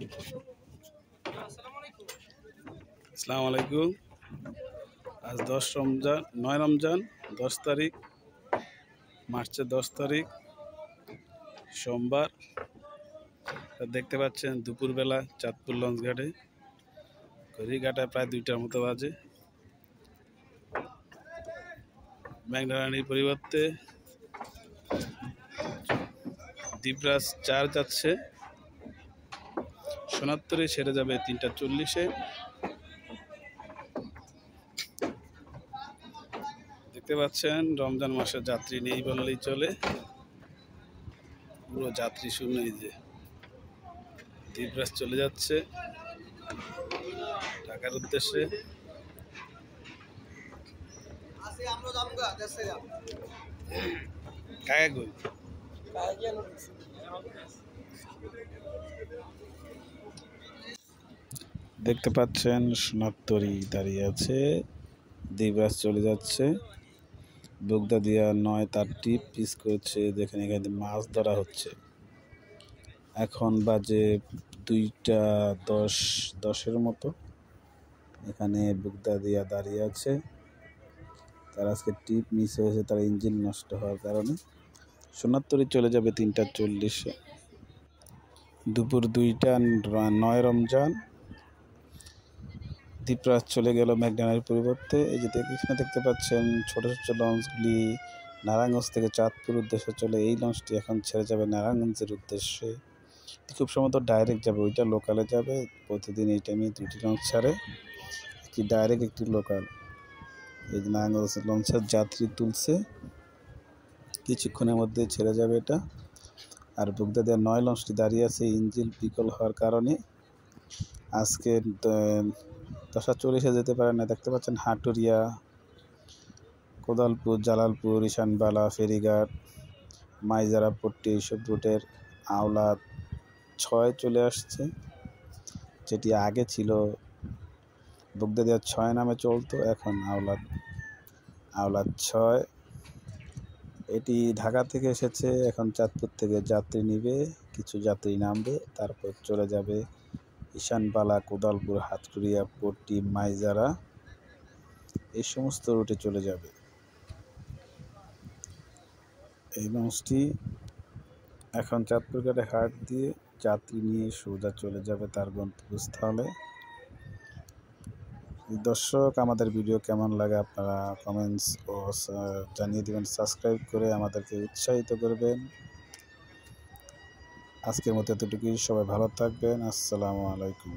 আসসালামু আলাইকুম। আজ 10 রমজান 9 রমজান 10 তারিখ মার্চের 10 তারিখ সোমবার। দেখতে পাচ্ছেন দুপুরবেলা চাঁদপুর লঞ্চ ঘাটে ঘড়িঘাটায় প্রায় 2টার মতো বাজে। মেঘনারানীর পরিবর্তে দ্বীপরাজ 4 যাচ্ছে। সোনারতরী ছেড়ে যাবে 3টা 40-এ। দেখতে পাচ্ছেন রমজান মাসে যাত্রী নেই বললেই চলে, পুরো যাত্রী শূন্য। এই যে দ্বীপরাজ চলে যাচ্ছে ঢাকার উদ্দেশ্যে। দেখতে পাচ্ছেন সোনারতরী দাঁড়িয়ে আছে, দ্বীপরাজ চলে যাচ্ছে। বুগদা দিয়া 9 তার টিপ পিস করছে, দেখেন এখানে মাছ ধরা হচ্ছে। এখন বাজে 2টা 10-10-এর মতো। এখানে বুগদা দিয়া দাঁড়িয়ে আছে, তার আজকে টিপ মিস হয়েছে, তার ইঞ্জিন নষ্ট হওয়ার কারণে। সোনারতরী চলে যাবে 3টা 40-এ। দুপুর 2টা 9 রমজান। দ্বীপরাজ চলে গেল মেঘনারানীর পরিবর্তে। এই যে এখানে দেখতে পাচ্ছেন ছোট ছোট লঞ্চগুলি নারায়ণগঞ্জ থেকে চাঁদপুর উদ্দেশ্যে চলে। এই লঞ্চটি এখন ছেড়ে যাবে নারায়ণগঞ্জের উদ্দেশ্যে। খুব সম্ভবত ডাইরেক্ট যাবে, ওইটা লোকালে যাবে। প্রতিদিন এই টাইমে 2টি লঞ্চ ছাড়ে, একটি ডাইরেক্ট একটি লোকাল। এই যে নারায়ণগঞ্জ লঞ্চের যাত্রী তুলছে, কিছুক্ষণের মধ্যে ছেড়ে যাবে এটা। আর বুগদা দেওয়ার 9 লঞ্চটি দাঁড়িয়ে আছে ইঞ্জিন বিকল হওয়ার কারণে। আজকে 10টা 40-এ যেতে পারে না। দেখতে পাচ্ছেন হাটুরিয়া, কোদালপুর, জালালপুর, ঈশানবালা, ফেরিঘাট, মাইজারা পট্টি, এইসব রুটের আওলাদ 6 চলে আসছে, যেটি আগে ছিল বুগদা দেওয়ার 6 নামে চলতো, এখন আওলাদ 6। এটি ঢাকা থেকে এসেছে, এখন চাঁদপুর থেকে যাত্রী নিবে, কিছু যাত্রী নামবে, তারপর চলে যাবে ঈশানবালা, কোদালপুর, হাটুরিয়া, পট্টি, মাইজারা, এই সমস্ত রুটে চলে যাবে। এই লঞ্চটি এখন চাঁদপুর ঘাটে হাট দিয়ে যাত্রী নিয়ে সোজা চলে যাবে তার গন্তব্যস্থলে। দর্শক, আমাদের ভিডিও কেমন লাগে আপনারা কমেন্টস ও জানিয়ে দেবেন। সাবস্ক্রাইব করে আমাদেরকে উৎসাহিত করবেন। আজকের মতো এতটুকুই। সবাই ভালো থাকবেন। আসসালামু আলাইকুম।